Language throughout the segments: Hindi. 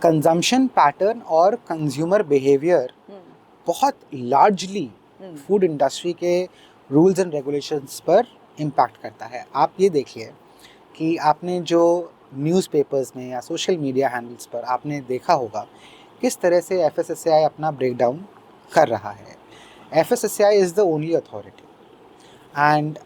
कंजम्पशन पैटर्न और कंज्यूमर बिहेवियर बहुत लार्जली फूड इंडस्ट्री के रूल्स एंड रेगुलेशंस पर इम्पैक्ट करता है। आप ये देखिए कि आपने जो न्यूज़पेपर्स में या सोशल मीडिया हैंडल्स पर आपने देखा होगा किस तरह से FSSAI अपना ब्रेकडाउन कर रहा है। FSSAI is the only authority and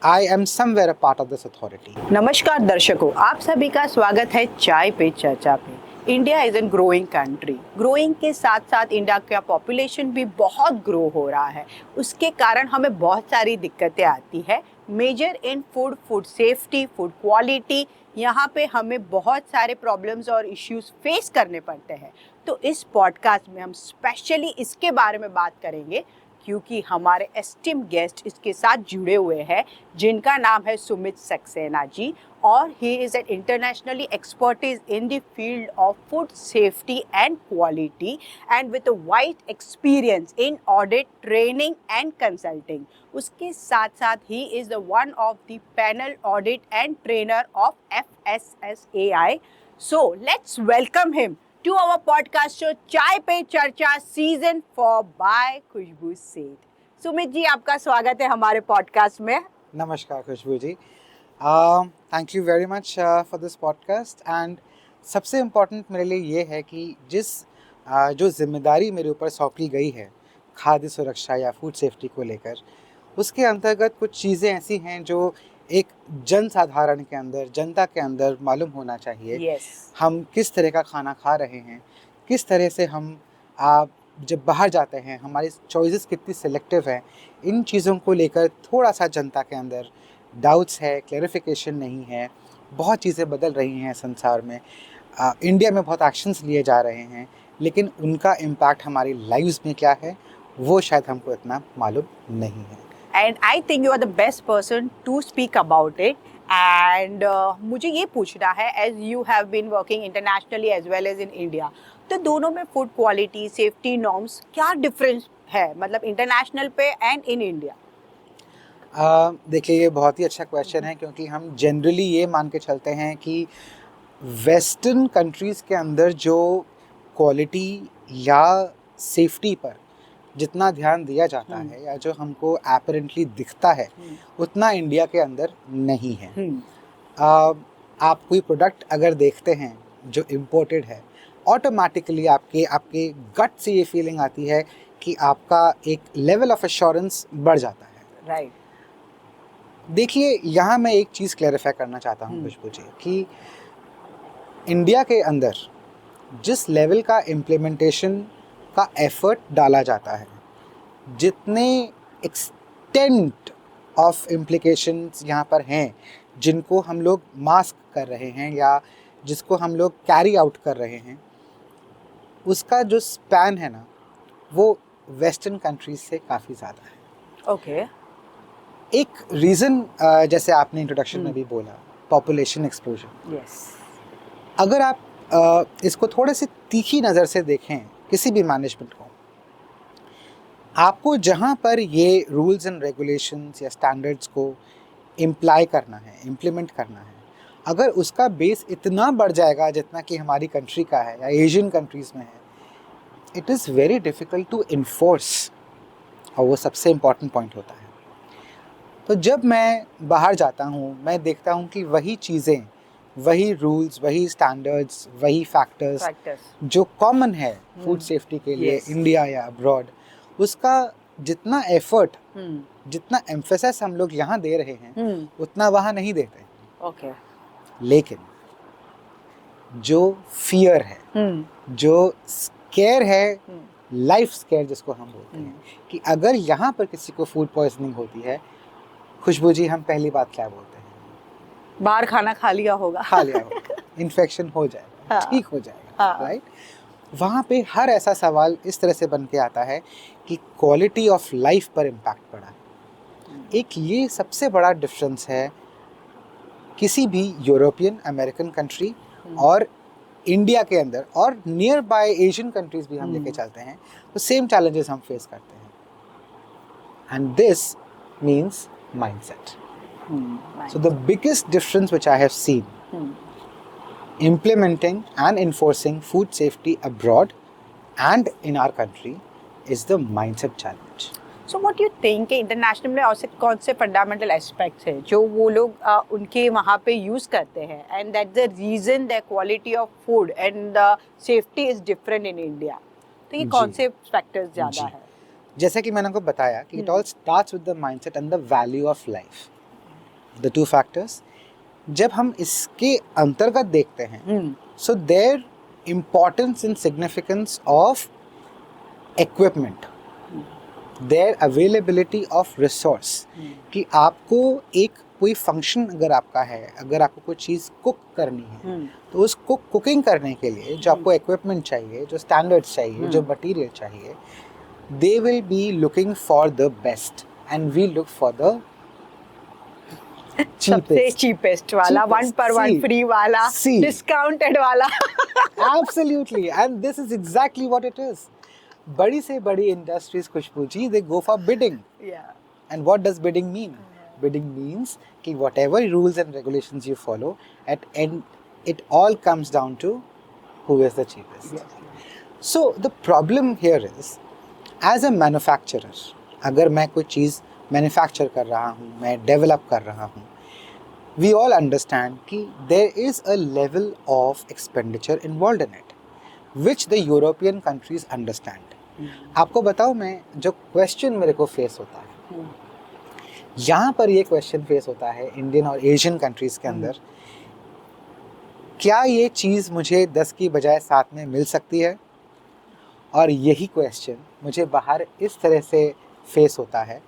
I am somewhere a part of this authority. नमस्कार दर्शकों, आप सभी का स्वागत है चाय पे चर्चा पे। India is an growing country. Growing के साथ साथ इंडिया का पॉपुलेशन भी बहुत ग्रो हो रहा है। उसके कारण हमें बहुत सारी दिक्कतें आती है, major in food safety, food quality. यहाँ पे हमें बहुत सारे प्रॉब्लम्स और इश्यूज फेस करने पड़ते हैं। तो इस पॉडकास्ट में हम स्पेशली इसके बारे में बात करेंगे क्योंकि हमारे एस्टीम गेस्ट इसके साथ जुड़े हुए हैं, जिनका नाम है सुमित सक्सेना जी, और he is an internationally expertise in the field of food safety and quality and with a wide experience in audit, training and consulting. उसके साथ साथ he is the one of the panel audit and trainer of FSSAI। So let's welcome him to our podcast show चाय पे चर्चा सीजन 4 बाय खुशबू सेठ। सुमित जी, आपका स्वागत है हमारे पॉडकास्ट में। नमस्कार Khushboo ji, thank you very much for this podcast. And सबसे इम्पोर्टेंट मेरे लिए ये है कि जो जिम्मेदारी मेरे ऊपर सौंपी गई है खाद्य सुरक्षा या फूड सेफ्टी को लेकर, उसके अंतर्गत कुछ चीज़ें ऐसी हैं जो एक जन साधारण के अंदर, जनता के अंदर मालूम होना चाहिए। yes. हम किस तरह का खाना खा रहे हैं, किस तरह से हम जब बाहर जाते हैं हमारी चॉइसेस कितनी सिलेक्टिव हैं, इन चीज़ों को लेकर थोड़ा सा जनता के अंदर डाउट्स है, क्लैरिफिकेशन नहीं है। बहुत चीज़ें बदल रही हैं संसार में, इंडिया में बहुत एक्शंस लिए जा रहे हैं, लेकिन उनका इम्पैक्ट हमारी लाइव्स में क्या है वो शायद हमको इतना मालूम नहीं है। And I think you are the best person to speak about it. And मुझे ये पूछना है, as you have been working internationally as well as in India, तो दोनों में फूड क्वालिटी, सेफ्टी नॉर्म्स क्या डिफरेंस है, मतलब इंटरनेशनल पे एंड इन इंडिया? देखिए, ये बहुत ही अच्छा क्वेश्चन है क्योंकि हम जनरली ये मान के चलते हैं कि वेस्टर्न कंट्रीज़ के अंदर जो क्वालिटी या सेफ्टी पर जितना ध्यान दिया जाता है या जो हमको एपरेंटली दिखता है उतना इंडिया के अंदर नहीं है। आप कोई प्रोडक्ट अगर देखते हैं जो इम्पोर्टेड है, ऑटोमेटिकली आपके गट से ये फीलिंग आती है कि आपका एक लेवल ऑफ एश्योरेंस बढ़ जाता है। राइट। देखिए, यहाँ मैं एक चीज़ क्लैरिफाई करना चाहता हूँ खुशबू जी, कि इंडिया के अंदर जिस लेवल का इम्प्लीमेंटेशन का एफर्ट डाला जाता है, जितने एक्सटेंट ऑफ इम्प्लीकेशंस यहाँ पर हैं, जिनको हम लोग मास्क कर रहे हैं या जिसको हम लोग कैरी आउट कर रहे हैं, उसका जो स्पैन है ना, वो वेस्टर्न कंट्रीज से काफ़ी ज़्यादा है। ओके। एक रीज़न, जैसे आपने इंट्रोडक्शन में भी बोला, पॉपुलेशन एक्सप्लोजन। यस। अगर आप इसको थोड़े से तीखी नज़र से देखें किसी भी मैनेजमेंट को, आपको जहाँ पर ये रूल्स एंड रेगुलेशंस या स्टैंडर्ड्स को इम्प्लाई करना है, इम्प्लीमेंट करना है, अगर उसका बेस इतना बढ़ जाएगा जितना कि हमारी कंट्री का है या एशियन कंट्रीज़ में है, it is very difficult to enforce, और वो सबसे इम्पॉर्टेंट पॉइंट होता है। तो जब मैं बाहर जाता हूँ, मैं देखता हूँ कि वही चीज़ें, वही रूल्स, वही स्टैंडर्ड्स, वही फैक्टर्स जो कॉमन है फूड सेफ्टी के लिए इंडिया या अब्रॉड, उसका जितना एफर्ट, जितना एम्फेसिस हम लोग यहाँ दे रहे हैं उतना वहाँ नहीं देते। ओके। लेकिन जो फियर है, जो स्केयर है, लाइफ स्केयर जिसको हम बोलते हैं, कि अगर यहाँ पर किसी को फूड पॉइजनिंग होती है, खुशबू जी, हम पहली बात क्या बोलते हैं? बाहर खाना खा लिया होगा, इन्फेक्शन हो जाएगा, ठीक हो जाएगा, राइट? वहाँ पे हर ऐसा सवाल इस तरह से बन के आता है कि क्वालिटी ऑफ लाइफ पर इम्पैक्ट पड़ा। एक ये सबसे बड़ा डिफरेंस है किसी भी यूरोपियन, अमेरिकन कंट्री और इंडिया के अंदर, और नियर बाय एशियन कंट्रीज भी हम लेके चलते हैं तो सेम चैलेंजेस हम फेस करते हैं। And this means mindset. So the biggest difference which I have seen implementing and enforcing food safety abroad and in our country is the mindset challenge. So what do you think कि इंटरनेशनल में ऐसे कौन से फंडामेंटल एस्पेक्ट्स हैं जो वो लोग उनके वहाँ पे यूज़ करते हैं and that the reason the quality of food and the safety is different in India? तो ये कौन से फैक्टर्स ज़्यादा है? जैसे कि मैंने आपको बताया कि it all starts with the mindset and the value of life. The two factors. जब हम इसके अंतर्गत देखते हैं, so their importance and significance of equipment, their availability of resource, कि आपको एक कोई फंक्शन अगर आपका है, अगर आपको कोई चीज़ कुक करनी है, तो उस कुकिंग करने के लिए जो आपको इक्विपमेंट चाहिए, जो स्टैंडर्ड्स चाहिए, जो मटेरियल चाहिए, they will be looking for the best and we look for the सबसे cheapest वाला, one per one free वाला, discounted वाला. Absolutely, and this is exactly what it is. बड़ी से बड़ी industries Khushboo ji, they go for bidding. Yeah. And what does bidding mean? Bidding means कि whatever rules and regulations you follow, at end it all comes down to who is the cheapest. Yes. So the problem here is, as a manufacturer, अगर मैं कोई चीज़ मैन्युफैक्चर कर रहा हूँ, मैं डेवलप कर रहा हूँ, we all understand कि there is a level of expenditure involved in it, which the European countries understand. आपको बताऊँ, मैं जो क्वेश्चन मेरे को फेस होता है, यहाँ पर ये क्वेश्चन फेस होता है इंडियन और एशियन कंट्रीज़ के अंदर, क्या ये चीज़ मुझे 10 की बजाय 7 में मिल सकती है? और यही क्वेश्चन मुझे बाहर इस तरह से फेस होता है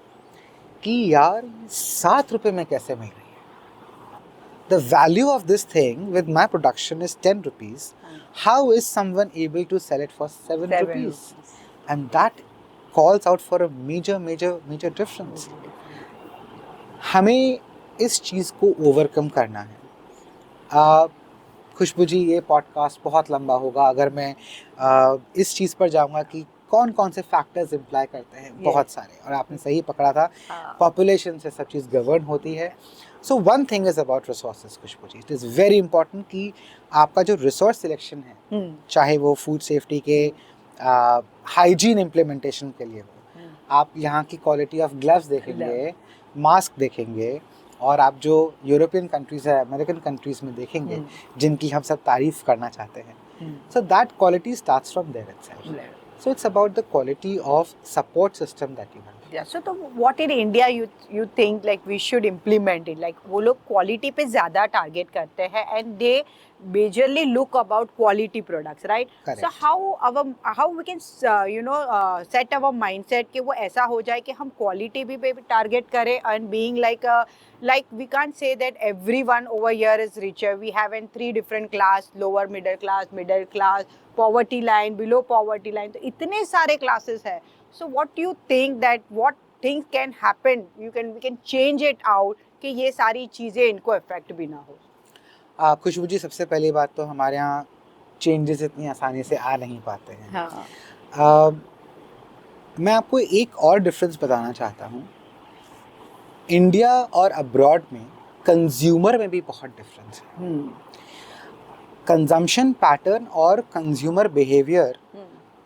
कि यार 7 रुपये में कैसे मिल रही है? The value of this thing with my production is 10 rupees. How is someone able to sell it for 7 rupees? And that calls out for a major difference. हमें इस चीज़ को ओवरकम करना है. खुशबू जी, ये पॉडकास्ट बहुत लंबा होगा अगर मैं इस चीज़ पर जाऊंगा कि कौन कौन से फैक्टर्स इम्प्लाई करते हैं. बहुत सारे, और आपने सही पकड़ा था, पॉपुलेशन से सब चीज़ गवर्न होती है. So one thing is about resources Khushboo ji, it is very important कि आपका जो रिसोर्स सिलेक्शन है, चाहे वो फूड सेफ्टी के हाइजीन इम्प्लीमेंटेशन के लिए हो, आप यहाँ की क्वालिटी ऑफ ग्लव्स देखेंगे, मास्क देखेंगे, और आप जो यूरोपियन कंट्रीज़ है, अमेरिकन कंट्रीज़ में देखेंगे जिनकी हम सब तारीफ़ करना चाहते हैं, so that quality starts from there itself. So it's about the quality of support system that you have. Yeah. So what in India you think like we should implement it? Like वो लोग quality पे ज़्यादा target करते हैं and they majorly look about quality products, right? Correct. So how we can set our mindset कि वो ऐसा हो जाए कि हम quality भी पे target करें and being like we can't say that everyone over here is richer. We have in 3 different class, lower middle class, poverty line, below poverty line. तो इतने सारे classes है. So what do you think that what things can happen? We can change it out कि ये सारी चीज़ें इनको affect भी ना हो. खुशबू जी, सबसे पहली बात तो हमारे यहाँ चेंजेस इतनी आसानी से आ नहीं पाते हैं. हाँ. मैं आपको एक और डिफरेंस बताना चाहता हूँ. इंडिया और अब्रॉड में कंज्यूमर में भी बहुत डिफरेंस है. कंजम्पशन पैटर्न और कंज्यूमर बिहेवियर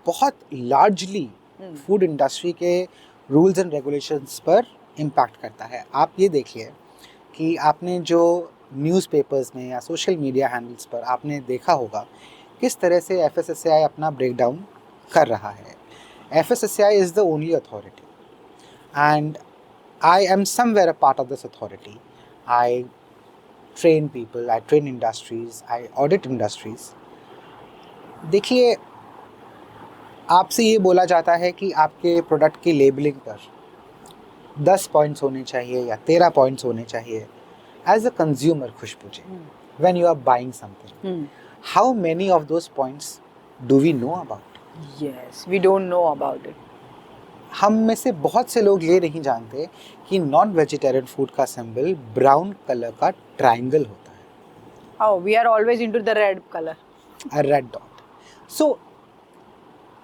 बहुत लार्जली फूड इंडस्ट्री के रूल्स एंड रेगुलेशंस पर इम्पैक्ट करता है. आप ये देखिए कि आपने जो न्यूज़पेपर्स में या सोशल मीडिया हैंडल्स पर आपने देखा होगा किस तरह से FSSAI अपना ब्रेकडाउन कर रहा है. FSSAI is the only authority and I am somewhere a part of this authority. I train people, I train industries, I audit industries. देखिए, आपसे ये बोला जाता है कि आपके प्रोडक्ट की लेबलिंग पर 10 पॉइंट्स होने चाहिए या 13 पॉइंट्स होने चाहिए. As a consumer, Khushboo ji, when you are buying something, how many of those points do we know about? Yes, we don't know about it. हम में से बहुत से लोग ये नहीं जानते कि नॉन वेजिटेरियन फूड का सिंबल ब्राउन कलर का ट्रायंगल होता है. Oh, we are always into the red color. A red dot. So,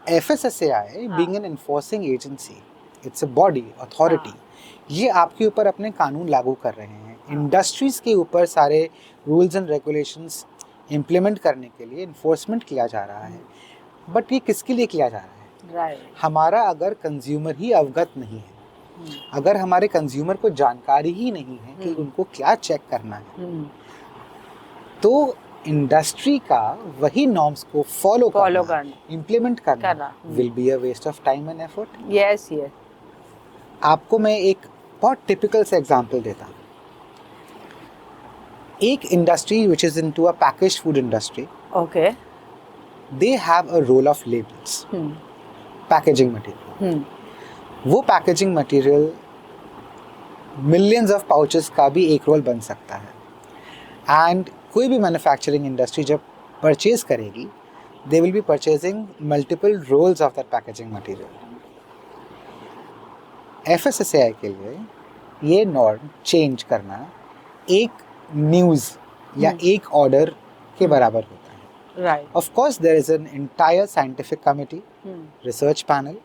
FSSAI being an enforcing agency, it's a body, authority. ये आपके ऊपर अपने कानून लागू कर रहे हैं. इंडस्ट्रीज़ के ऊपर सारे रूल्स एंड रेगुलेशंस इम्प्लीमेंट करने के लिए इन्फोर्समेंट किया जा रहा है, बट ये किसके लिए किया जा रहा है? राइट। हमारा अगर कंज्यूमर ही अवगत नहीं है, अगर हमारे कंज्यूमर को जानकारी ही नहीं है कि उनको क्या चेक करना है, तो इंडस्ट्री का वही नॉर्म्स को फॉलो करना, इम्प्लीमेंट करना will be a waste of time and effort. Yes yes. आपको मैं एक बहुत टिपिकल सा एग्जांपल देता हूँ। एक industry which is into a packaged food industry, okay, they have a roll of labels, packaging material. वो packaging material millions of pouches का भी एक रोल बन सकता है। एंड कोई भी मैन्युफैक्चरिंग इंडस्ट्री जब परचेज करेगी, they will be purchasing multiple rolls of that packaging material. FSSAI के लिए ये नॉर्म चेंज करना एक न्यूज़ या एक ऑर्डर के बराबर होता है। Right. Of course, there is an entire scientific committee, research panel,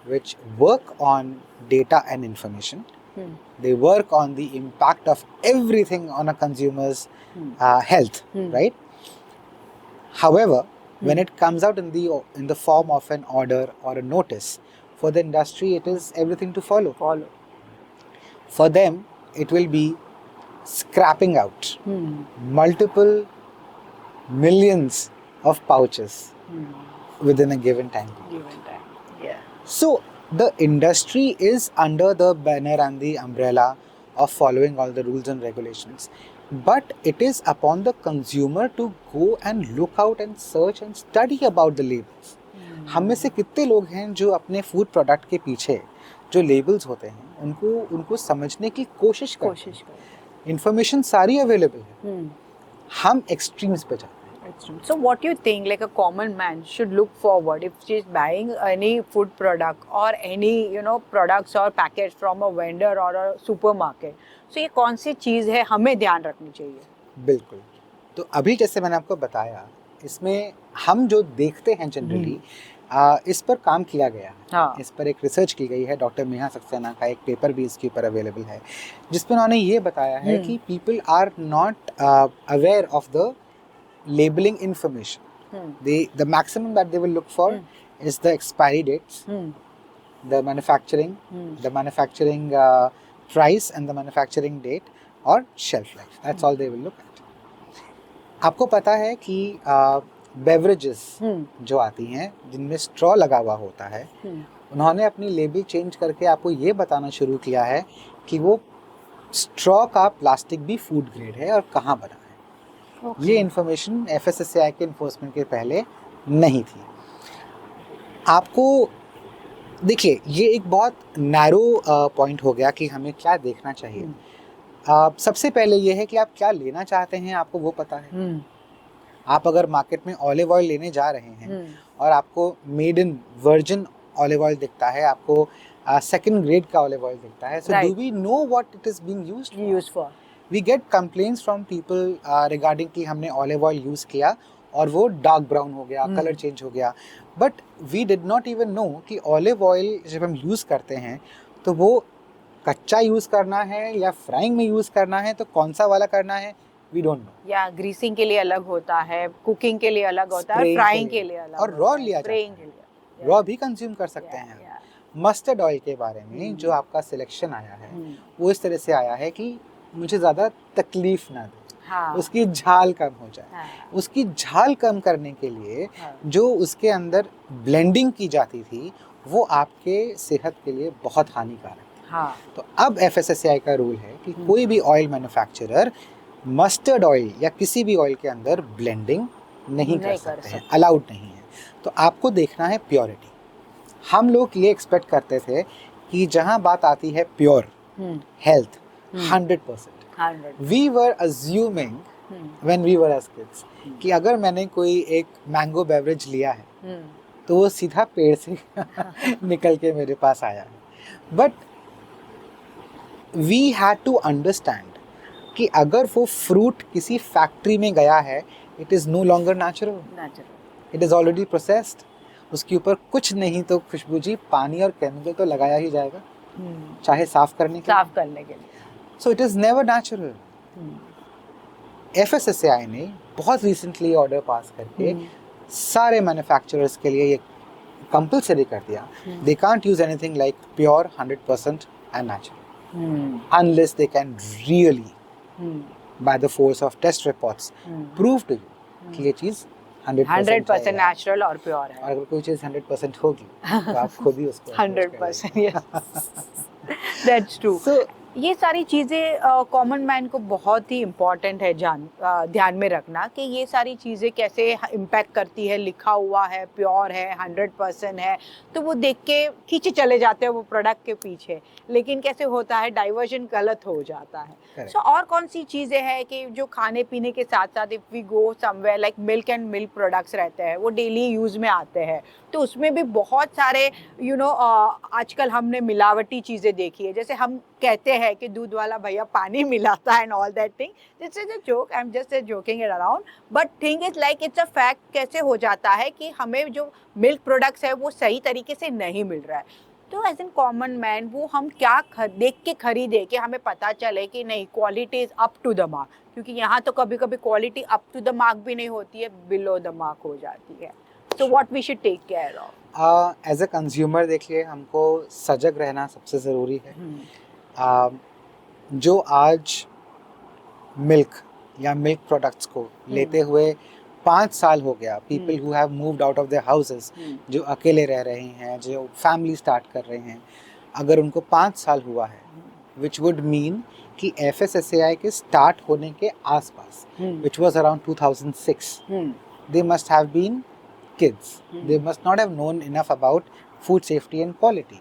which work on data and information. They work on the impact of everything on a consumer's health, right? However, when it comes out in the form of an order or a notice, for the industry, it is everything to follow. For them, it will be scrapping out multiple millions of pouches within a given time. Yeah. So the industry is under the banner and the umbrella of following all the rules and regulations, but it is upon the consumer to go and look out and search and study about the labels. हम में से कितने लोग हैं जो अपने फूड प्रोडक्ट के पीछे जो लेबल्स होते हैं उनको समझने की कोशिश करते हैं। इंफॉर्मेशन सारी अवेलेबल है, हम एक्सट्रीम्स पे जाते हैं। So what do you think, like a common man should look forward if she is buying any food product or any products or packets from a vendor or a supermarket? So ये कौन सी चीज़ है हमें ध्यान रखनी चाहिए? बिल्कुल। तो अभी जैसे मैंने आपको बताया, इसमें हम जो देखते हैं जनरली, इस पर काम किया गया है। हाँ। इस पर एक रिसर्च की गई है, डॉक्टर नेहा सक्सेना का एक पेपर भी इसके ऊपर अवेलेबल है, जिसमें उन्होंने ये बताया है कि people are not aware of the labeling information. The maximum that they will look for is the expiry dates, the manufacturing price and the manufacturing date or shelf life. That's all they will look at. आपको पता है कि बेवरेजेस जो आती हैं जिनमें स्ट्रॉ लगा हुआ होता है, उन्होंने अपनी लेबल चेंज करके आपको ये बताना शुरू किया है कि वो स्ट्रॉ का प्लास्टिक भी फूड ग्रेड है और कहाँ बना है। ये इन्फॉर्मेशन FSSAI के इन्फोर्समेंट के पहले नहीं थी। आपको देखिए, ये एक बहुत नैरो पॉइंट हो गया कि हमें क्या देखना चाहिए। सबसे पहले ये है कि आप क्या लेना चाहते हैं, आपको वो पता है। आप अगर मार्केट में ऑलिव ऑयल लेने जा रहे हैं और आपको made in virgin olive oil दिखता है, आपको सेकंड ग्रेड का ऑलिव ऑयल दिखता है, so do we know what it is being used for? We get complaints from people regarding कि हमने olive oil use किया और वो dark brown हो गया, कलर चेंज हो गया, but we did not even know कि olive oil जब हम यूज़ करते हैं तो वो कच्चा यूज़ करना है या फ्राइंग में यूज़ करना है, तो कौन सा वाला करना है, we don't know. या ग्रीसिंग के लिए अलग होता है, कुकिंग के लिए अलग होता है, फ्राइंग के लिए अलग, और रॉ लिया जाता है, रॉ भी कंज्यूम कर सकते हैं। मस्टर्ड ऑयल के बारे में जो आपका सिलेक्शन आया है वो इस तरह से आया है कि मुझे ज़्यादा तकलीफ ना दे, उसकी झाल कम हो जाए। उसकी झाल कम करने के लिए जो उसके अंदर ब्लेंडिंग की जाती थी वो आपके सेहत के लिए बहुत हानिकारक है। तो अब FSSAI का रूल है कि कोई भी ऑयल मैन्युफैक्चरर मस्टर्ड ऑयल या किसी भी ऑयल के अंदर ब्लेंडिंग नहीं कर सकते हैं, अलाउड नहीं है। तो आपको देखना है प्योरिटी। हम लोग ये एक्सपेक्ट करते थे कि जहाँ बात आती है pure health 100%, we were assuming when we were as kids कि अगर मैंने कोई एक मैंगो बेवरेज लिया है तो वो सीधा पेड़ से निकल के मेरे पास आया है। But we had to understand कि अगर वो फ्रूट किसी फैक्ट्री में गया है, it is no longer natural, it is already processed, उसके ऊपर कुछ नहीं तो खुशबू जी पानी और केमिकल तो लगाया ही जाएगा, चाहे साफ करने के लिए। So it is never natural. FSSAI ने बहुत रिसेंटली ऑर्डर पास करके सारे मैन्युफैक्चरर्स के लिए ये कंपलसरी कर दिया, they can't use anything like pure 100% and natural unless they can really by the force of test reports prove to you कि ये चीज़ 100% नेचुरल और प्योर है। और अगर कोई चीज़ 100% होगी तो आप खुद ही उसको 100%, yes, that's true. So, ये सारी चीज़ें कॉमन मैन को बहुत ही इम्पॉर्टेंट है ध्यान में रखना कि ये सारी चीज़ें कैसे इम्पैक्ट करती है। लिखा हुआ है, प्योर है, 100% है, तो वो देख के खींचे चले जाते हैं वो प्रोडक्ट के पीछे, लेकिन कैसे होता है डाइवर्जन गलत हो जाता है। सो और कौन सी चीज़ें हैं कि जो खाने पीने के साथ साथ if we go somewhere like milk and milk products रहते हैं, वो डेली यूज़ में आते हैं, तो उसमें भी बहुत सारे आजकल हमने मिलावटी चीज़ें देखी है। जैसे हम कहते हैं कि दूध वाला भैया पानी मिलाता है and all that thing, this is a joke, I am just joking it around, but thing is like it's a fact. कैसे हो जाता है कि हमें जो मिल्क प्रोडक्ट्स है वो सही तरीके से नहीं मिल रहा है, तो एज एन कॉमन मैन वो हम क्या देख के खरीदे कि हमें पता चले कि नहीं quality is up to the mark, क्योंकि यहाँ तो कभी कभी quality up to the mark भी नहीं होती है, बिलो द मार्क हो जाती है। So what we should take care of? As a consumer देखिए, हमको सजग रहना सबसे ज़रूरी है। जो आज मिल्क या मिल्क प्रोडक्ट्स को लेते हुए 5 साल हो गया, people who have moved out of their houses, जो अकेले रह रहे हैं, जो फैमिली स्टार्ट कर रहे हैं, अगर उनको 5 साल हुआ है, विच वुड मीन कि FSSAI के स्टार्ट होने के आसपास, which was around 2006, they must have been kids, they must not have known enough about food safety and quality.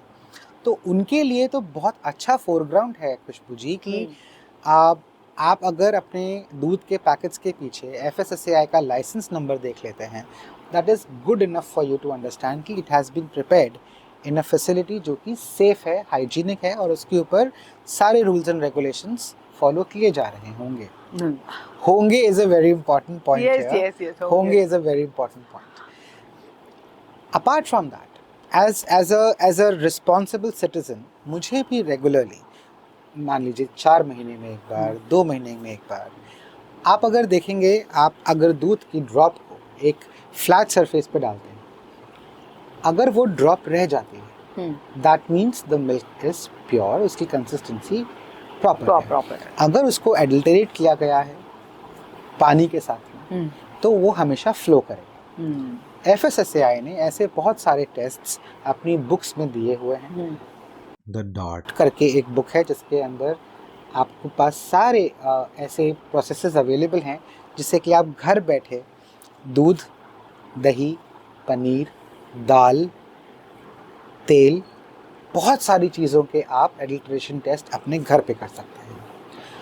तो उनके लिए तो बहुत अच्छा फोरग्राउंड है खुशबू जी कि आप अगर अपने दूध के पैकेट्स के पीछे FSSAI का लाइसेंस नंबर देख लेते हैं, that is good enough for you to understand कि it has been prepared in a facility जो कि सेफ है, हाइजीनिक है, और उसके ऊपर सारे रूल्स एंड रेगुलेशंस फॉलो किए जा रहे होंगे। होंगे is a very important point. yes, होंगे is a very important point. Apart from that, as a responsible citizen, मुझे भी रेगुलरली, मान लीजिए 4 महीने में एक बार, 2 महीने में एक बार, आप अगर देखेंगे, आप अगर दूध की ड्रॉप को एक फ्लैट सरफेस पे डालते हैं, अगर वो ड्रॉप रह जाती है, that means the milk is pure, उसकी कंसिस्टेंसी प्रॉपर है। अगर उसको एडल्टरेट किया गया है पानी के साथ में, तो वो हमेशा फ्लो करेगा। FSSAI ने ऐसे बहुत सारे टेस्ट्स अपनी बुक्स में दिए हुए हैं। द डॉट करके एक बुक है जिसके अंदर आपके पास सारे ऐसे प्रोसेसेस अवेलेबल हैं जिससे कि आप घर बैठे दूध, दही, पनीर, दाल, तेल, बहुत सारी चीज़ों के आप एडल्ट्रेशन टेस्ट अपने घर पे कर सकते हैं।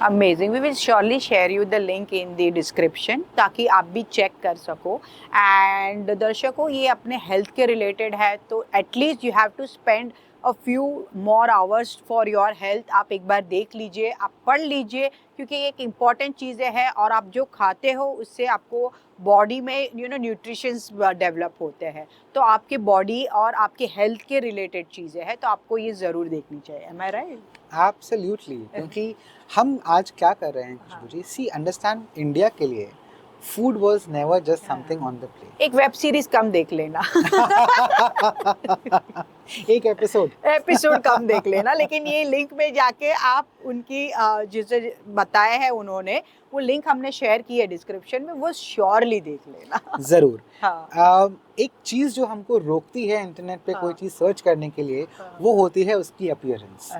Amazing, we will surely share you the link in the description ताकि आप भी चेक कर सको। एंड दर्शकों, ये अपने हेल्थ के रिलेटेड है, तो at least you have to spend a few more hours for your health. आप एक बार देख लीजिए, आप पढ़ लीजिए, क्योंकि ये एक इम्पॉर्टेंट चीज़ें हैं और आप जो खाते हो उससे आपको बॉडी में न्यूट्रिशंस डेवलप होते हैं, तो आपकी बॉडी और आपके हेल्थ के रिलेटेड चीज़ें हैं, तो आपको ये ज़रूर देखनी चाहिए। एम आई राइट? एब्सोल्युटली, क्योंकि हम आज क्या कर रहे हैं खुशबू जी, सी अंडरस्टैंड, इंडिया के लिए food was never just something on the plate. एक वेब सीरीज कम देख लेना एक एपिसोड कम देख लेना, लेकिन ये लिंक में जाके आप उनकी जिसे बताया है उन्होंने, वो लिंक हमने शेयर की है डिस्क्रिप्शन में, वो श्योरली देख लेना जरूर। हाँ। एक चीज जो हमको रोकती है इंटरनेट पे कोई हाँ। चीज सर्च करने के लिए, वो होती है उसकी अपीयरेंस।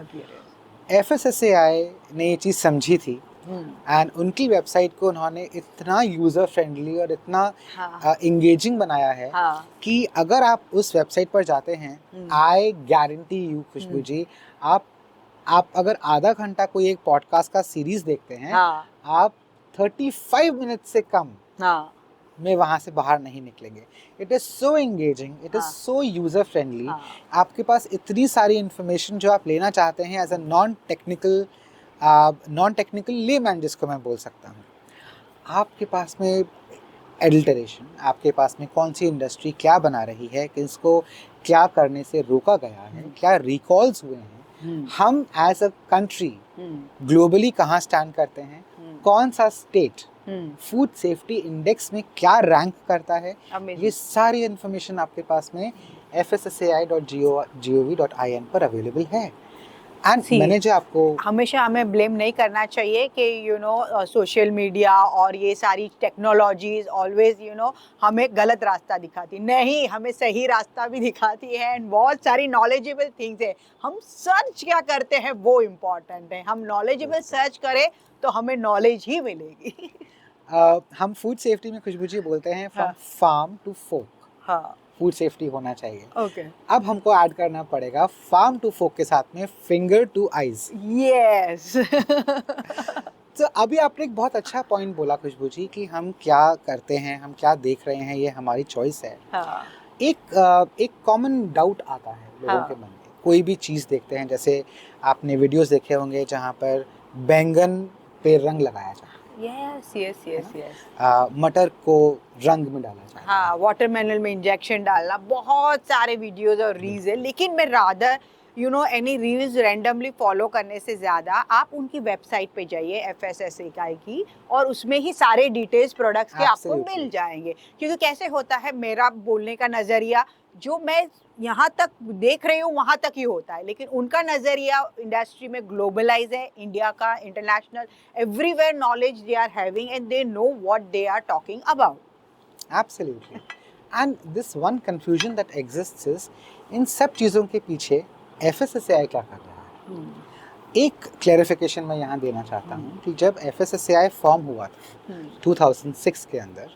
FSSAI ने ये चीज समझी थी एंड उनकी वेबसाइट को उन्होंने इतना यूजर फ्रेंडली और इतना इंगेजिंग बनाया है कि अगर आप उस वेबसाइट पर जाते हैं, आई गारंटी यू खुशबू जी, आप अगर आधा घंटा कोई एक पॉडकास्ट का सीरीज देखते हैं, आप 35 मिनट से कम में वहाँ से बाहर नहीं निकलेंगे। It is so engaging, it is so user friendly. आपके पास इतनी सारी इन्फॉर्मेशन जो आप लेना चाहते हैं as a non technical layman, जिसको मैं बोल सकता हूँ, आपके पास में एडल्टरेशन, आपके पास में कौन सी इंडस्ट्री क्या बना रही है, कि इसको क्या करने से रोका गया है, क्या रिकॉल्स हुए हैं, हम एज अ कंट्री ग्लोबली कहाँ स्टैंड करते हैं, कौन सा स्टेट फूड सेफ्टी इंडेक्स में क्या रैंक करता है, Amazing. ये सारी इन्फॉर्मेशन आपके पास में fssai.gov.in पर अवेलेबल है। एंड See, मैंने जो आपको हमेशा हमें ब्लेम नहीं करना चाहिए कि सोशल मीडिया और ये सारी टेक्नोलॉजीज ऑलवेज हमें गलत रास्ता दिखाती नहीं, हमें सही रास्ता भी दिखाती है एंड बहुत सारी नॉलेजेबल थिंग्स है। हम सर्च क्या करते हैं वो इम्पोर्टेंट है। हम नॉलेजेबल सर्च करें तो हमें नॉलेज ही मिलेगी। हम फूड सेफ्टी में खुशबू जी बोलते हैं फ्रॉम हाँ। फार्म टू फोक, हाँ, फूड सेफ्टी होना चाहिए। ओके, अब हमको ऐड करना पड़ेगा फार्म टू फोक के साथ में फिंगर टू आइज। यस। तो अभी आपने एक बहुत अच्छा पॉइंट बोला खुशबू जी कि हम क्या करते हैं, हम क्या देख रहे हैं, ये हमारी चॉइस है। हाँ, एक कॉमन डाउट आता है लोगों हाँ। के मन में, कोई भी चीज़ देखते हैं, जैसे आपने वीडियोस देखे होंगे जहाँ पर बैंगन पे रंग लगाया जाता है, यस यस यस यस। मटर को रंग में डाला जाता है। हाँ, वाटरमेलन में इंजेक्शन डालना, बहुत सारे वीडियोस और रील्स है। लेकिन मैं rather any reels randomly follow करने से ज़्यादा आप उनकी वेबसाइट पे जाइए FSSAI की, और उसमें ही सारे डिटेल्स प्रोडक्ट्स के आपको Absolutely. मिल जाएंगे। क्योंकि कैसे होता है, मेरा बोलने का नज़रिया जो मैं यहाँ तक देख रही हूँ वहाँ तक ही होता है, लेकिन उनका नज़रिया इंडस्ट्री में ग्लोबलाइज है, इंडिया का, international, everywhere knowledge they are having and they know what they are talking about. Absolutely. And this one confusion that exists is इन सब चीज़ों के पीछे FSSAI क्या कर रहा है। एक क्लैरिफिकेशन मैं यहाँ देना चाहता हूँ कि जब FSSAI फॉर्म हुआ था 2006 के अंदर,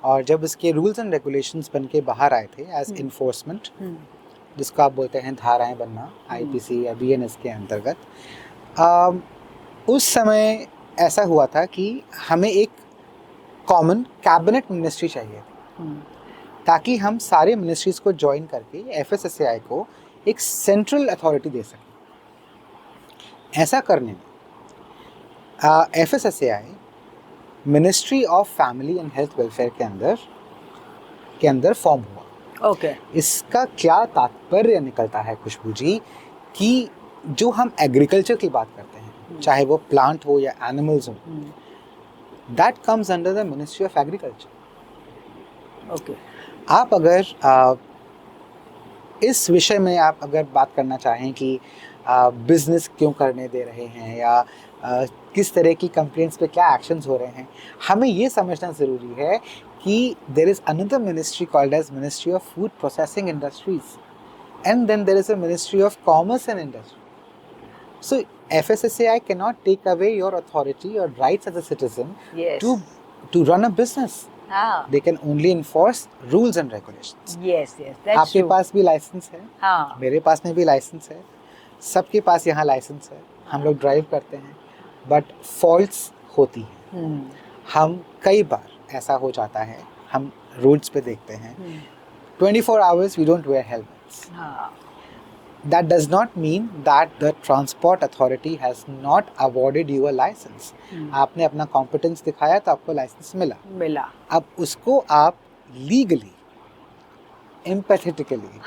और जब इसके रूल्स एंड रेगुलेशंस बन के बाहर आए थे एज इन्फोर्समेंट, जिसको आप बोलते हैं धाराएं बनना IPC या BNS के अंतर्गत, उस समय ऐसा हुआ था कि हमें एक कॉमन कैबिनेट मिनिस्ट्री चाहिए थी, ताकि हम सारे मिनिस्ट्रीज को ज्वाइन करके FSSAI को एक सेंट्रल अथॉरिटी दे सकें। ऐसा करने में FSSAI ministry of family and health welfare के अंदर फॉर्म हुआ। ओके। इसका क्या तात्पर्य निकलता है खुशबू जी, कि जो हम एग्रीकल्चर की बात करते हैं, चाहे वो प्लांट हो या एनिमल्स हो, that comes under the ministry of agriculture. Okay. आप अगर इस विषय में आप अगर बात करना चाहें कि बिजनेस क्यों करने दे रहे हैं, या किस तरह की कंप्लेंट्स पे क्या एक्शंस हो रहे हैं, हमें ये समझना ज़रूरी है कि there is another ministry called as ministry of food processing industries, and then there is a ministry of commerce and industry. So FSSAI cannot take away your authority or rights as a citizen Yes. to run a business. हाँ। They can only enforce rules and regulations. Yes, yes, that's आपके true. पास भी लाइसेंस है, हाँ। मेरे पास में भी लाइसेंस है, सबके पास यहाँ लाइसेंस है, हम लोग ड्राइव करते हैं, बट फॉल्ट्स होती हैं। हम कई बार ऐसा हो जाता है, हम रोड्स पे देखते हैं 24 hours we don't wear helmets. हाँ। That does not mean that the transport authority has not awarded you a license. आपने अपना कॉम्पिटेंस दिखाया तो आपको लाइसेंस मिला। अब उसको आप लीगली, एम्पैथेटिकली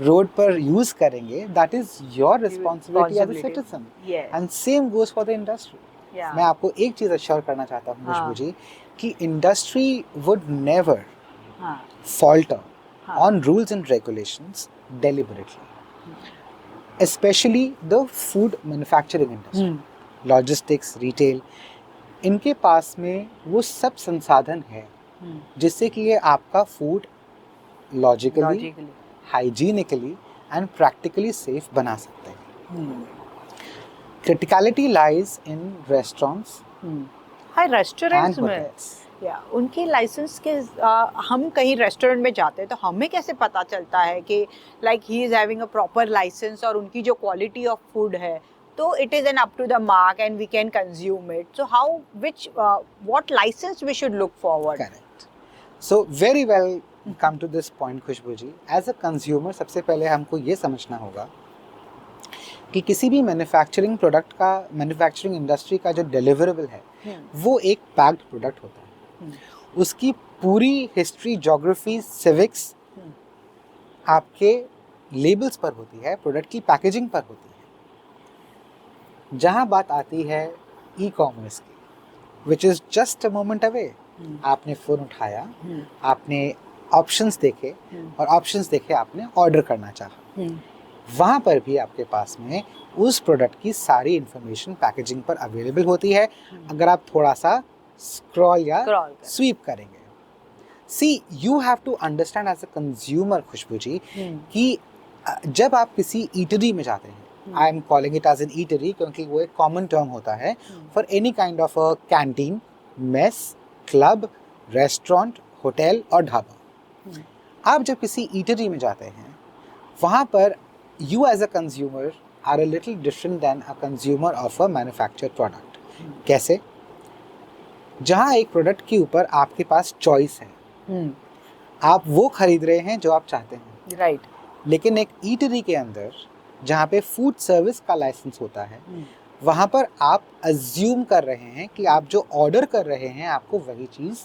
रोड पर यूज करेंगे, that is your responsibility as a citizen, and same goes for the industry. मैं आपको एक चीज अश्योर करना चाहता हूँ खुशबू जी, कि industry would never falter on rules and regulations deliberately, especially the food manufacturing industry, logistics, retail. इनके पास में वो सब संसाधन है जिससे कि ये आपका food logically, hygienically and practically safe बना सकते हैं। क्रिटिकलिटी लाइज इन रेस्टोरेंट्स, हाँ, रेस्टोरेंट्स में या उनके लाइसेंस के हम कहीं रेस्टोरेंट में जाते हैं तो हमें कैसे पता चलता है कि like he is having a proper licence और उनकी जो क्वालिटी ऑफ फूड है तो it is an up to the mark and we can consume it. So how which what licence we should look forward. Correct. So very well come to this point Khushbu ji, as a consumer सबसे पहले हमको ये समझना होगा कि किसी भी मैन्युफैक्चरिंग प्रोडक्ट का, मैन्युफैक्चरिंग इंडस्ट्री का जो डिलीवरेबल है वो एक पैक्ड प्रोडक्ट होता है। उसकी पूरी हिस्ट्री, ज्योग्राफी, सिविक्स आपके लेबल्स पर होती है, प्रोडक्ट की पैकेजिंग पर होती है। जहाँ बात आती है ई कॉमर्स की, which is just a moment away. आपने फ़ोन उठाया, आपने ऑप्शंस देखे और ऑप्शंस देखे आपने ऑर्डर करना चाहा। वहाँ पर भी आपके पास में उस प्रोडक्ट की सारी इंफॉर्मेशन पैकेजिंग पर अवेलेबल होती है अगर आप थोड़ा सा स्क्रॉल या स्वीप करेंगे। See you have to understand as a consumer Khushboo ji कि जब आप किसी ईटरी में जाते हैं, I am calling it as an eatery क्योंकि वो एक कॉमन टर्म होता है for any kind of a canteen, mess, club, restaurant, hotel और ढाबा। आप जब किसी ईटरी में जाते हैं वहाँ पर you as a consumer are a little different than a consumer of a manufactured product. कैसे? जहाँ एक प्रोडक्ट के ऊपर आपके पास चॉइस है, आप वो खरीद रहे हैं जो आप चाहते हैं, राइट। लेकिन एक ईटरी के अंदर जहाँ पे फूड सर्विस का लाइसेंस होता है, वहाँ पर आप अज्यूम कर रहे हैं कि आप जो ऑर्डर कर रहे हैं आपको वही चीज़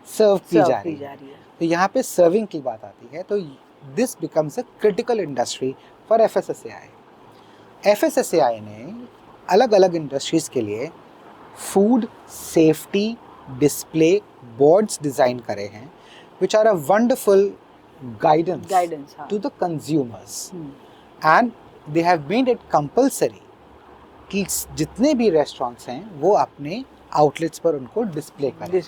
सर्व की जा रही है। तो यहाँ पे सर्विंग की बात आती है। तो this becomes a critical industry for FSSAI। FSSAI ने अलग अलग इंडस्ट्रीज़ के लिए food safety display boards design करे हैं which are a wonderful guidance to the consumers and they have made it compulsory कि जितने भी रेस्टोरेंट्स हैं वो अपने आउटलेट्स पर उनको डिस्प्ले करें।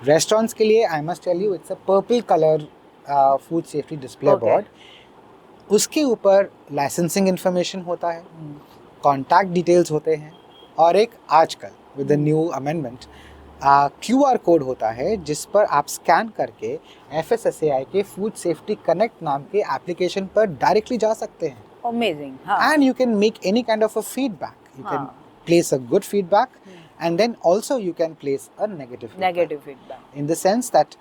रेस्टोरेंट्स के लिए I must tell you it's a purple colour food safety display board. उसके ऊपर लाइसेंसिंग इंफॉर्मेशन होता है, कॉन्टैक्ट डिटेल्स होते हैं और एक आजकल with the new amendment QR code होता है जिस पर आप स्कैन करके FSSAI के फूड सेफ्टी कनेक्ट नाम के एप्लीकेशन पर डायरेक्टली जा सकते हैं। Amazing. And you can make any kind of a feedback, you can place a good feedback and then also you can place a negative feedback in the sense that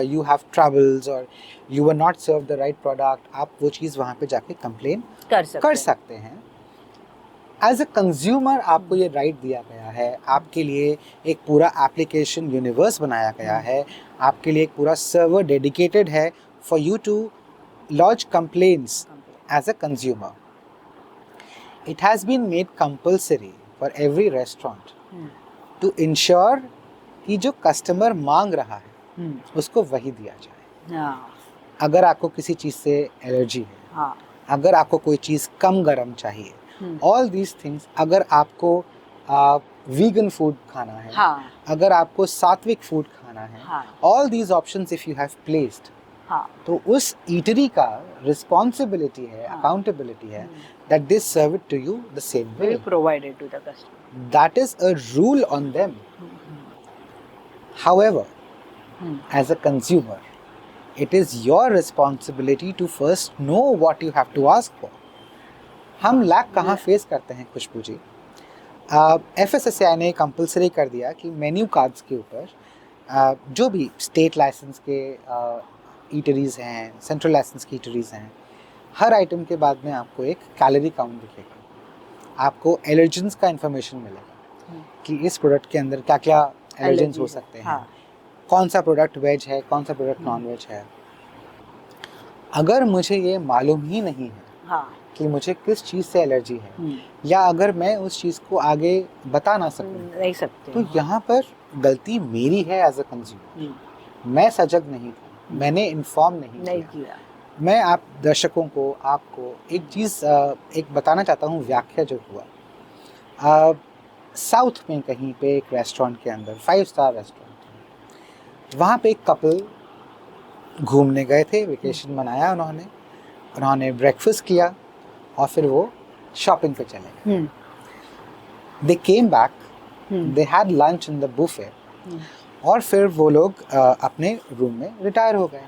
you have troubles or you were not served the right product, आप वो चीज़ वहाँ पे जाके कंप्लेन कर सकते हैं। एज अ कंज्यूमर आपको ये राइट दिया गया है, आपके लिए एक पूरा एप्लीकेशन यूनिवर्स बनाया गया है, आपके लिए एक पूरा सर्वर डेडिकेटेड है for you to launch complaints as a consumer. It has been made compulsory for every restaurant to ensure कि जो कस्टमर मांग रहा है उसको वही दिया जाए। अगर आपको किसी चीज़ से एलर्जी है, अगर आपको कोई चीज़ कम गर्म चाहिए, ऑल दीज थिंग्स, अगर आपको वीगन फूड खाना है, अगर आपको सात्विक फूड खाना है, all these options if you have placed, तो उस ईटरी का रिस्पॉन्सिबिलिटी है, अकाउंटेबिलिटी है that they serve it to you the same way, provided to the customer. That is a rule on them. However, as a consumer, it is your responsibility to first know what you have to ask for. हम लैक कहाँ फेस करते हैं खुशबू जी? FSSAI ने कंपलसरी कर दिया कि मेन्यू कार्ड्स के ऊपर जो भी स्टेट लाइसेंस के ईटरीज़ हैं, सेंट्रल लाइसेंस की ईटरीज़ हैं, हर आइटम के बाद में आपको एक कैलोरी काउंट दिखेगा, आपको एलर्जेंस का इन्फॉर्मेशन मिलेगा कि इस प्रोडक्ट के अंदर क्या क्या एलर्जेंस हो सकते हैं, कौन सा प्रोडक्ट वेज है, कौन सा प्रोडक्ट नॉन वेज है। अगर मुझे ये मालूम ही नहीं है कि मुझे किस चीज़ से एलर्जी है, या अगर मैं उस चीज़ को आगे बता ना सकूं, तो यहाँ पर गलती मेरी है एज अ कंज्यूमर। मैं सजग नहीं था, मैंने इन्फॉर्म नहीं किया। मैं आप दर्शकों को, आपको एक चीज़ एक बताना चाहता हूँ, व्याख्या जो हुआ साउथ में कहीं पे एक रेस्टोरेंट के अंदर, 5 स्टार रेस्टोरेंट, वहाँ पे एक कपल घूमने गए थे, वेकेशन मनाया उन्होंने ब्रेकफास्ट किया और फिर वो शॉपिंग पे चले गए। They came back, they had lunch in the buffet और फिर वो लोग अपने रूम में रिटायर हो गए।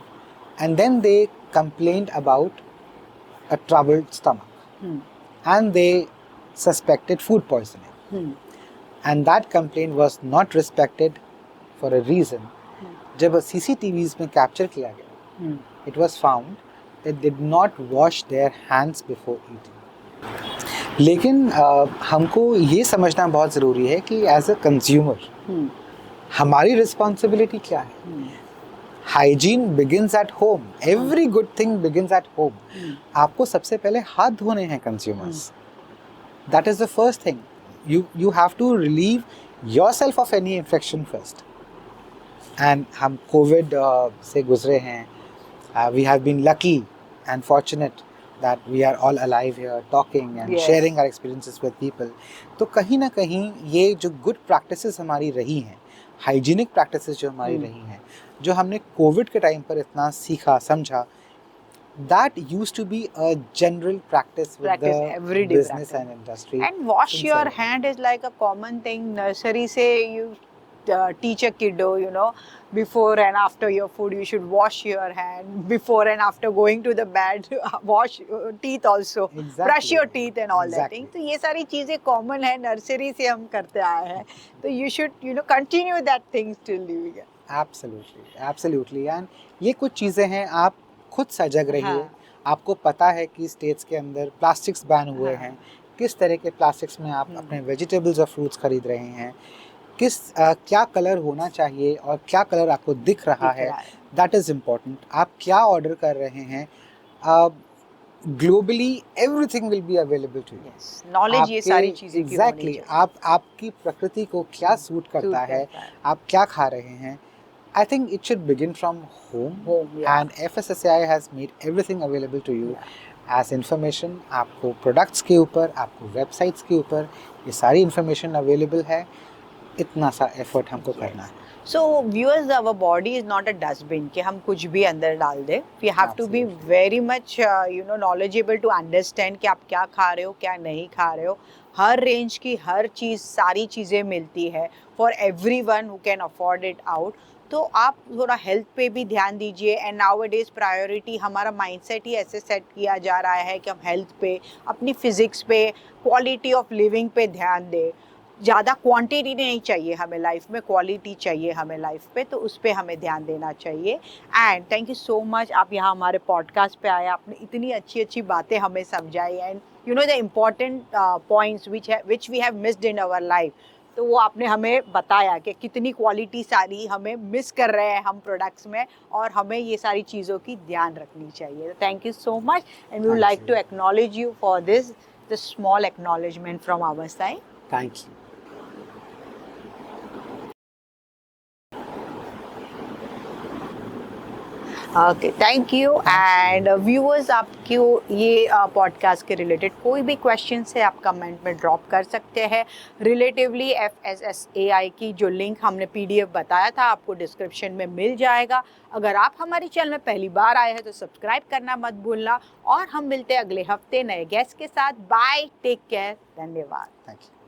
And then they complained about a troubled stomach, and they suspected food poisoning, and that complaint was not respected for a reason. जब CCTVs में कैप्चर किया गया, it was found that they did not wash their hands before eating. लेकिन हमको ये समझना बहुत ज़रूरी है कि एज अ कंज्यूमर हमारी रिस्पॉन्सिबिलिटी क्या है। Hygiene begins at home, every good thing begins at home. आपको सबसे पहले हाथ धोने हैं consumers, that is the first thing. you have to relieve yourself of any infection first. And हम COVID से गुजरे हैं. We have been lucky and fortunate that we are all alive here talking and Yes. sharing our experiences with people. तो कहीं ना कहीं ये जो good practices हमारी रही हैं, hygienic practices जो हमारी रही हैं, जो हमने COVID के टाइम पर इतना सीखा समझा, that used to be a general practice with the everyday business practice. and industry. And wash since your ever. hand is like a common thing. Nursery say you teach a kiddo, you know, before and after your food you should wash your hand. Before and after going to the bed, wash your teeth also. Exactly. Brush your teeth and all that Exactly. thing. तो ये सारी चीजें common है, नर्सरी से हम करते आए हैं. तो you should, you know, continue that thing till you get. Absolutely. And ये कुछ चीज़ें हैं, आप खुद सजग रहिए. हाँ. आपको पता है कि स्टेट्स के अंदर प्लास्टिक्स बैन हुए हाँ. हैं, किस तरह के प्लास्टिक्स में आप अपने वेजिटेबल्स और फ्रूट्स खरीद रहे हैं, क्या कलर होना चाहिए और क्या कलर आपको दिख रहा है, दैट इज़ इम्पोर्टेंट. आप क्या ऑर्डर कर रहे हैं, globally everything will be available to you. Knowledge ये सारी चीजें की होनी चाहिए. आपकी प्रकृति को क्या सूट करता है, आप क्या खा रहे हैं. I think it should begin from home, yeah. And FSSAI has made everything available to you as information. आपको products के ऊपर, आपको websites के ऊपर ये सारी information available है. इतना सा effort हमको करना है. So viewers, our body is not a dustbin कि हम कुछ भी अंदर डाल दें. We have to be Absolutely. very much you know knowledgeable to understand कि आप क्या खा रहे हो, क्या नहीं खा रहे हो. हर रेंज की हर चीज़, सारी चीज़ें मिलती है for everyone who can afford it out. तो आप थोड़ा हेल्थ पे भी ध्यान दीजिए. एंड नाउ डेज प्रायोरिटी हमारा माइंडसेट ही ऐसे सेट किया जा रहा है कि हम हेल्थ पे, अपनी फिजिक्स पे, क्वालिटी ऑफ लिविंग पे ध्यान दें. ज़्यादा क्वांटिटी नहीं चाहिए हमें लाइफ में, क्वालिटी चाहिए हमें लाइफ पे, तो उस पर हमें ध्यान देना चाहिए. And thank you so much, आप यहाँ हमारे पॉडकास्ट पे आए, आपने इतनी अच्छी अच्छी बातें हमें समझाई. And you know the important points which we have missed in our life. तो वो आपने हमें बताया कि कितनी क्वालिटी सारी हमें मिस कर रहे हैं हम प्रोडक्ट्स में, और हमें ये सारी चीज़ों की ध्यान रखनी चाहिए. Thank you so much and we would like to acknowledge you for this small acknowledgement from our side. Thank you. Okay, thank you. And viewers, आपको ये पॉडकास्ट के रिलेटेड कोई भी क्वेश्चन है आप कमेंट में ड्रॉप कर सकते हैं. रिलेटिवली FSSAI की जो लिंक हमने PDF बताया था आपको डिस्क्रिप्शन में मिल जाएगा. अगर आप हमारे चैनल में पहली बार आए हैं तो सब्सक्राइब करना मत भूलना. और हम मिलते हैं अगले हफ्ते नए गेस्ट के साथ. बाय, टेक केयर, धन्यवाद. Thank you.